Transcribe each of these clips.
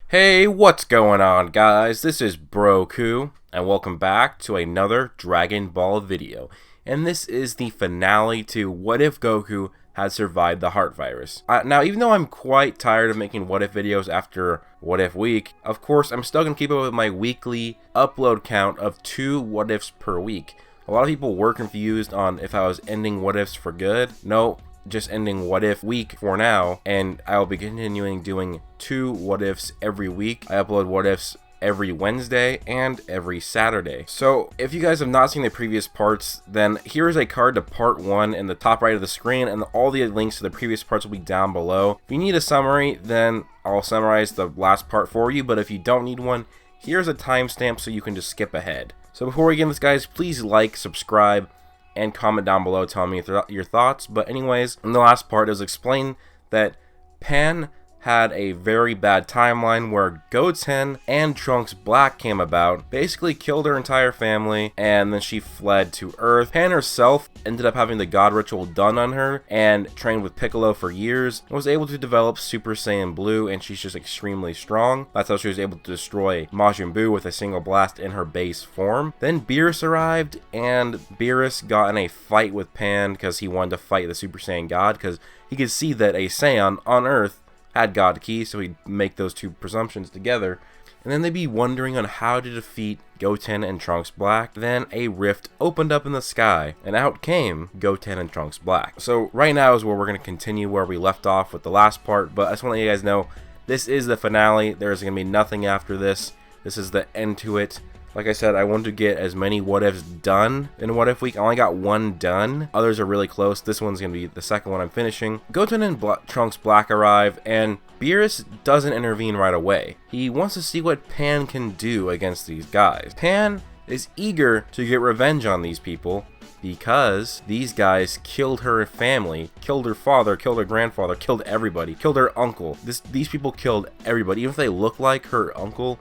Hey, what's going on, guys? This is Broku, and welcome back to another Dragon Ball video. And this is the finale to What If Goku had survived the heart virus. Now, even though I'm quite tired of making What If videos after What If week, of course, I'm still going to keep up with my weekly upload count of 2 What Ifs per week. A lot of people were confused on if I was ending What Ifs for good. No, just ending What If week for now, and I'll be continuing doing 2 What Ifs every week. I upload What Ifs every Wednesday and every Saturday. So if you guys have not seen the previous parts, then here is a card to part 1 in the top right of the screen, and all the links to the previous parts will be down below. If you need a summary, then I'll summarize the last part for you, but if you don't need one, here's a timestamp so you can just skip ahead. So before we get into this, guys, please like, subscribe, and comment down below telling me your thoughts. But anyways, in the last part, it was explained that Pan had a very bad timeline where Goten and Trunks Black came about, basically killed her entire family, and then she fled to Earth. Pan herself ended up having the God ritual done on her and trained with Piccolo for years, and was able to develop Super Saiyan Blue, and she's just extremely strong. That's how she was able to destroy Majin Buu with a single blast in her base form. Then Beerus arrived, and Beerus got in a fight with Pan because he wanted to fight the Super Saiyan God, because he could see that a Saiyan on Earth had God Ki, so he'd make those two presumptions together. And then they'd be wondering on how to defeat Goten and Trunks Black. Then a rift opened up in the sky, and out came Goten and Trunks Black. So right now is where we're going to continue where we left off with the last part, but I just want to let you guys know, this is the finale. There's going to be nothing after this. This is the end to it. Like I said, I wanted to get as many What Ifs done in What If week. I only got 1 done. Others are really close. This one's going to be the second one I'm finishing. Goten and Trunks Black arrive, and Beerus doesn't intervene right away. He wants to see what Pan can do against these guys. Pan is eager to get revenge on these people because these guys killed her family, killed her father, killed her grandfather, killed everybody, killed her uncle. These people killed everybody. Even if they look like her uncle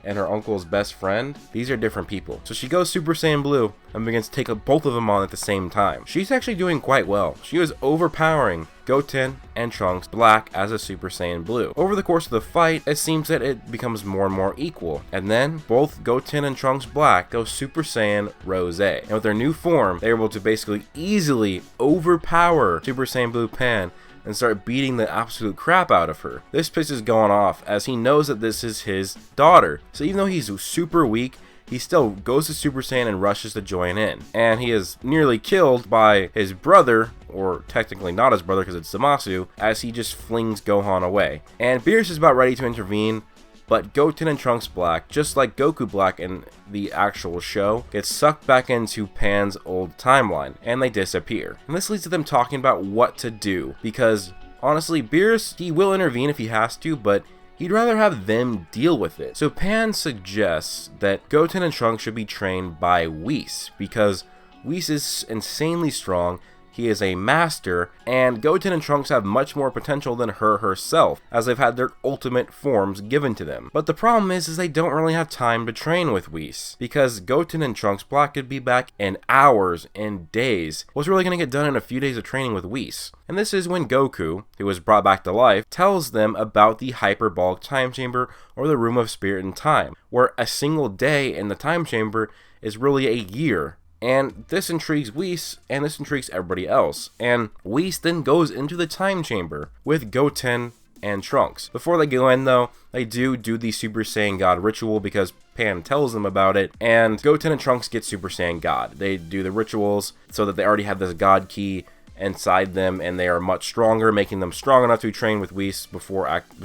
and her uncle's best friend, these are different people. So she goes Super Saiyan Blue and begins to take both of them on at the same time. She's actually doing quite well. She was overpowering Goten and Trunks Black as a Super Saiyan Blue. Over the course of the fight, it seems that it becomes more and more equal. And then both Goten and Trunks Black go Super Saiyan Rose. And with their new form, they're able to basically easily overpower Super Saiyan Blue Pan and start beating the absolute crap out of her. This pisses Gon off as he knows that this is his daughter. So even though he's super weak, he still goes to Super Saiyan and rushes to join in. And he is nearly killed by his brother, or technically not his brother because it's Zamasu, as he just flings Gohan away. And Beerus is about ready to intervene, but Goten and Trunks Black, just like Goku Black in the actual show, get sucked back into Pan's old timeline, and they disappear. And this leads to them talking about what to do, because honestly, Beerus, he will intervene if he has to, but he'd rather have them deal with it. So Pan suggests that Goten and Trunks should be trained by Whis, because Whis is insanely strong. He is a master, and Goten and Trunks have much more potential than her herself, as they've had their ultimate forms given to them. But the problem is they don't really have time to train with Whis, because Goten and Trunks Black could be back in hours and days. What's really going to get done in a few days of training with Whis? And this is when Goku, who was brought back to life, tells them about the hyperbolic time chamber, or the room of spirit and time, where a single day in the time chamber is really a year. And this intrigues Whis, and this intrigues everybody else. And Whis then goes into the time chamber with Goten and Trunks. Before they go in though, they do the Super Saiyan God ritual because Pan tells them about it, and Goten and Trunks get Super Saiyan God. They do the rituals so that they already have this God Ki inside them, and they are much stronger, making them strong enough to train with Whis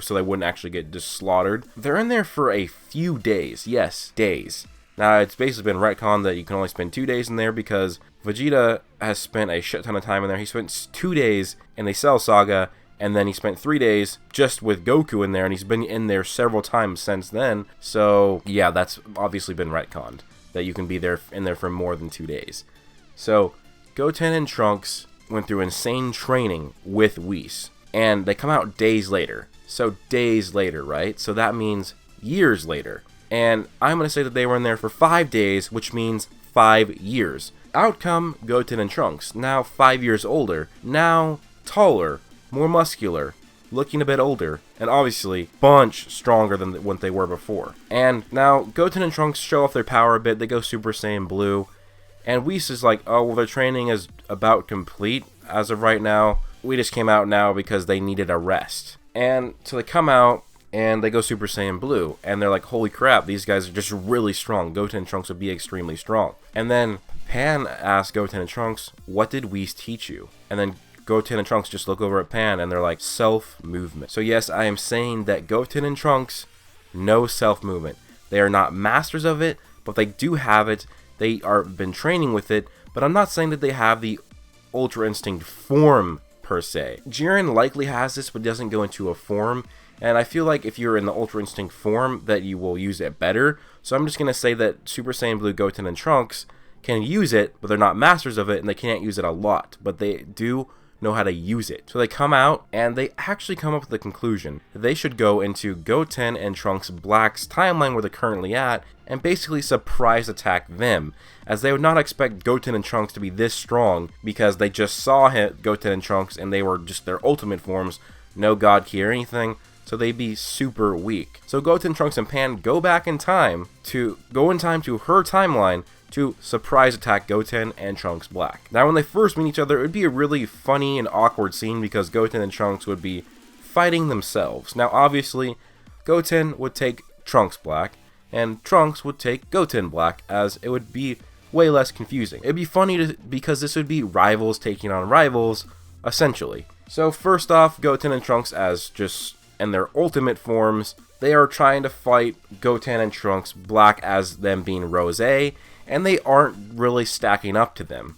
so they wouldn't actually get just slaughtered. They're in there for a few days. Yes, days. Now, it's basically been retconned that you can only spend 2 days in there because Vegeta has spent a shit ton of time in there. He spent 2 days in the Cell Saga, and then he spent 3 days just with Goku in there, and he's been in there several times since then. So, yeah, that's obviously been retconned, that you can be in there for more than 2 days. So, Goten and Trunks went through insane training with Whis, and they come out days later. So, days later, right? So that means years later. And I'm going to say that they were in there for 5 days, which means 5 years. Out come Goten and Trunks, now 5 years older, now taller, more muscular, looking a bit older, and obviously bunch stronger than what they were before. And now Goten and Trunks show off their power a bit. They go Super Saiyan Blue, and Whis is like, oh, well, their training is about complete as of right now. We just came out now because they needed a rest. And so they come out and they go Super Saiyan Blue, and they're like, holy crap, these guys are just really strong. Goten and Trunks would be extremely strong. And then Pan asks Goten and Trunks, what did Whis teach you? And then Goten and Trunks just look over at Pan and they're like, self-movement. So yes, I am saying that Goten and Trunks know self-movement. They are not masters of it, but they do have it. They are been training with it, but I'm not saying that they have the Ultra Instinct form per se. Jiren likely has this, but doesn't go into a form. And I feel like if you're in the Ultra Instinct form, that you will use it better. So I'm just going to say that Super Saiyan Blue, Goten, and Trunks can use it, but they're not masters of it, and they can't use it a lot. But they do know how to use it. So they come out, and they actually come up with the conclusion that they should go into Goten and Trunks Black's timeline where they're currently at, and basically surprise attack them, as they would not expect Goten and Trunks to be this strong, because they just saw Goten and Trunks, and they were just their ultimate forms, no God Key or anything, so they'd be super weak. So Goten, Trunks, and Pan go back in time to her timeline to surprise attack Goten and Trunks Black. Now when they first meet each other, it would be a really funny and awkward scene because Goten and Trunks would be fighting themselves. Now obviously, Goten would take Trunks Black, and Trunks would take Goten Black, as it would be way less confusing. It'd be funny because this would be rivals taking on rivals, essentially. So first off, Goten and Trunks as just in their ultimate forms, they are trying to fight Goten and Trunks Black as them being Rosé, and they aren't really stacking up to them.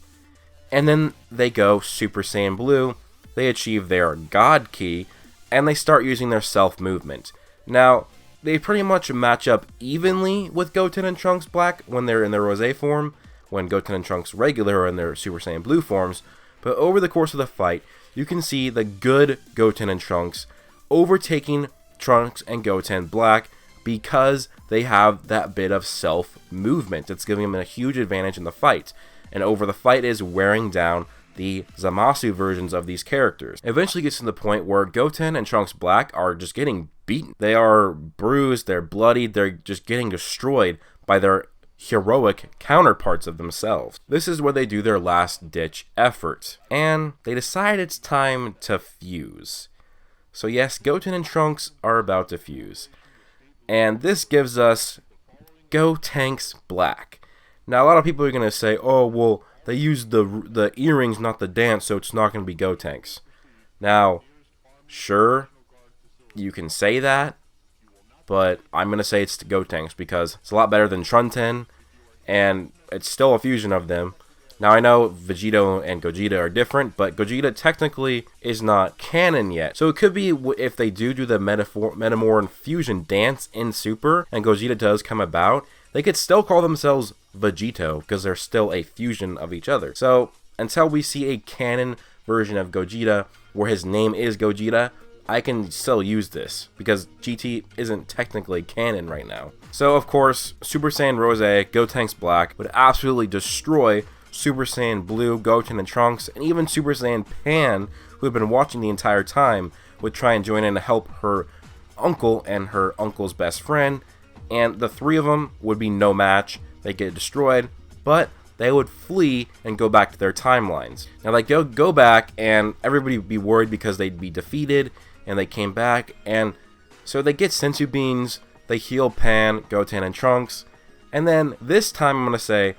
And then they go Super Saiyan Blue, they achieve their God Key, and they start using their self-movement. Now, they pretty much match up evenly with Goten and Trunks Black when they're in their Rosé form, when Goten and Trunks Regular are in their Super Saiyan Blue forms, but over the course of the fight, you can see the good Goten and Trunks overtaking Trunks and Goten Black because they have that bit of self-movement. It's giving them a huge advantage in the fight, and over the fight is wearing down the Zamasu versions of these characters. It eventually gets to the point where Goten and Trunks Black are just getting beaten. They are bruised, they're bloodied, they're just getting destroyed by their heroic counterparts of themselves. This is where they do their last-ditch effort, and they decide it's time to fuse. So yes, Goten and Trunks are about to fuse. And this gives us Gotenks Black. Now a lot of people are going to say, oh, well, they used the earrings, not the dance, so it's not going to be Gotenks. Now, sure, you can say that, but I'm going to say it's Gotenks because it's a lot better than Trunten, and it's still a fusion of them. Now, I know Vegito and Gogeta are different, but Gogeta technically is not canon yet. So it could be if they do the Metamorph fusion dance in Super, and Gogeta does come about, they could still call themselves Vegito, because they're still a fusion of each other. So, until we see a canon version of Gogeta, where his name is Gogeta, I can still use this, because GT isn't technically canon right now. So, of course, Super Saiyan Rosé, Gotenks Black, would absolutely destroy Super Saiyan Blue, Goten, and Trunks, and even Super Saiyan Pan, who had been watching the entire time, would try and join in to help her uncle and her uncle's best friend, and the three of them would be no match. They get destroyed, but they would flee and go back to their timelines. Now they go back, and everybody would be worried because they'd be defeated, and they came back, and so they get Senzu Beans, they heal Pan, Goten, and Trunks, and then this time I'm going to say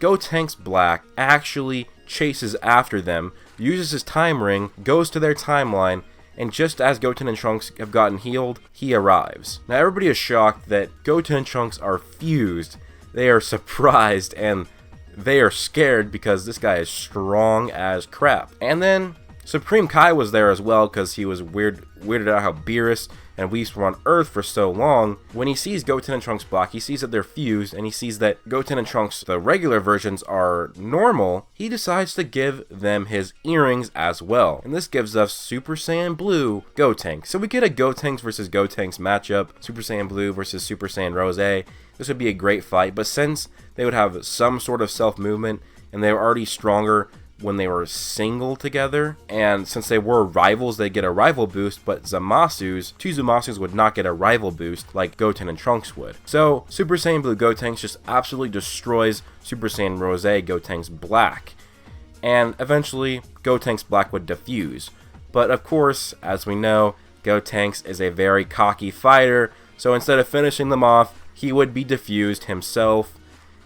Gotenks Black actually chases after them, uses his time ring, goes to their timeline, and just as Goten and Trunks have gotten healed, he arrives. Now everybody is shocked that Goten and Trunks are fused. They are surprised and they are scared because this guy is strong as crap. And then Supreme Kai was there as well because he was weirded out how Beerus and Whis were on Earth for so long. When he sees Goten and Trunks Black, he sees that they're fused, and he sees that Goten and Trunks, the regular versions, are normal. He decides to give them his earrings as well. And this gives us Super Saiyan Blue Gotenks. So we get a Gotenks versus Gotenks matchup, Super Saiyan Blue versus Super Saiyan Rosé. This would be a great fight, but since they would have some sort of self-movement, and they were already stronger when they were single together, and since they were rivals, they get a rival boost, but two Zamasus would not get a rival boost like Goten and Trunks would. So Super Saiyan Blue Gotenks just absolutely destroys Super Saiyan Rose Gotenks Black, and eventually Gotenks Black would defuse. But of course, as we know, Gotenks is a very cocky fighter, so instead of finishing them off, he would be defused himself,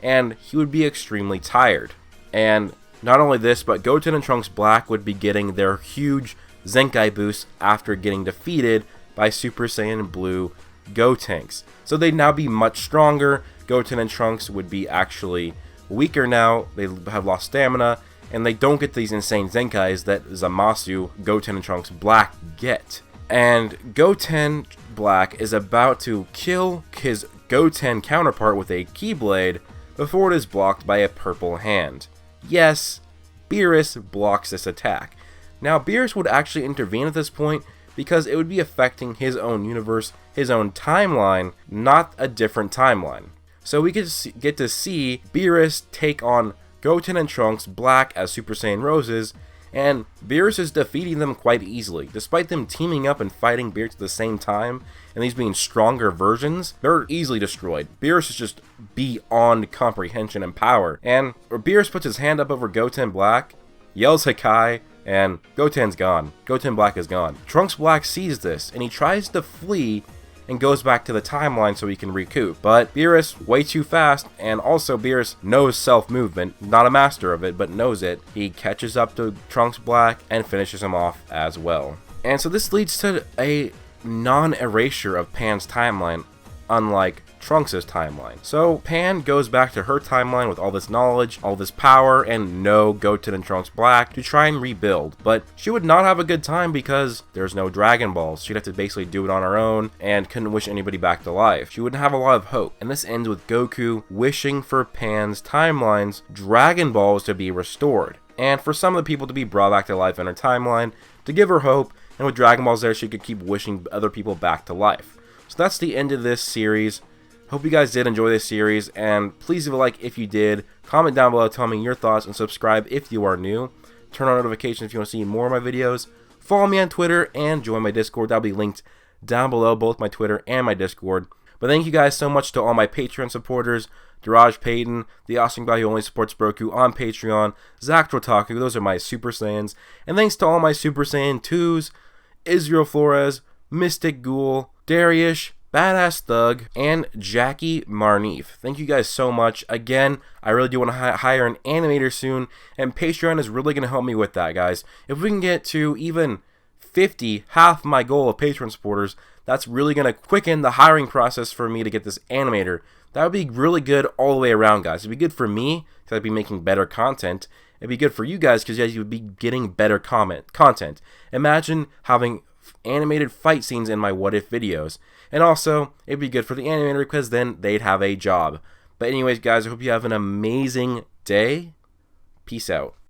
and he would be extremely tired. And not only this, but Goten and Trunks Black would be getting their huge Zenkai boost after getting defeated by Super Saiyan Blue Gotenks. So they'd now be much stronger. Goten and Trunks would be actually weaker now. They have lost stamina, and they don't get these insane Zenkais that Zamasu, Goten, and Trunks Black get. And Goten Black is about to kill his Goten counterpart with a Keyblade before it is blocked by a purple hand. Yes, Beerus blocks this attack. Now, Beerus would actually intervene at this point because it would be affecting his own universe, his own timeline, not a different timeline. So we get to see Beerus take on Goten and Trunks Black as Super Saiyan Roses, and Beerus is defeating them quite easily. Despite them teaming up and fighting Beerus at the same time, and these being stronger versions, they're easily destroyed. Beerus is just beyond comprehension and power. And Beerus puts his hand up over Goten Black, yells Hakai, and Goten's gone. Goten Black is gone. Trunks Black sees this, and he tries to flee and goes back to the timeline so he can recoup. But Beerus, way too fast, and also Beerus knows self-movement, not a master of it, but knows it. He catches up to Trunks Black and finishes him off as well. And so this leads to a non-erasure of Pan's timeline, unlike Trunks' timeline. So Pan goes back to her timeline with all this knowledge, all this power, and no Goten and Trunks Black to try and rebuild. But she would not have a good time because there's no Dragon Balls. She'd have to basically do it on her own and couldn't wish anybody back to life. She wouldn't have a lot of hope. And this ends with Goku wishing for Pan's timeline's Dragon Balls to be restored, and for some of the people to be brought back to life in her timeline to give her hope, and with Dragon Balls there, she could keep wishing other people back to life. So that's the end of this series. Hope you guys did enjoy this series, and please leave a like if you did. Comment down below, tell me your thoughts, and subscribe if you are new. Turn on notifications if you want to see more of my videos. Follow me on Twitter and join my Discord. That'll be linked down below, both my Twitter and my Discord. But thank you guys so much to all my Patreon supporters. Duraj Payton, the awesome guy who only supports Broku on Patreon, Zach Trotaku, those are my Super Saiyans. And thanks to all my Super Saiyan 2s, Israel Flores, Mystic Ghoul, Darius, Badass Thug, and Jackie Marneef. Thank you guys so much. Again, I really do want to hire an animator soon, and Patreon is really going to help me with that, guys. If we can get to even 50, half my goal of Patreon supporters, that's really going to quicken the hiring process for me to get this animator. That would be really good all the way around, guys. It'd be good for me, because I'd be making better content. It'd be good for you guys, because you would be getting better content. Imagine having animated fight scenes in my what if videos. And also, it'd be good for the animator because then they'd have a job. But anyways, guys, I hope you have an amazing day. Peace out.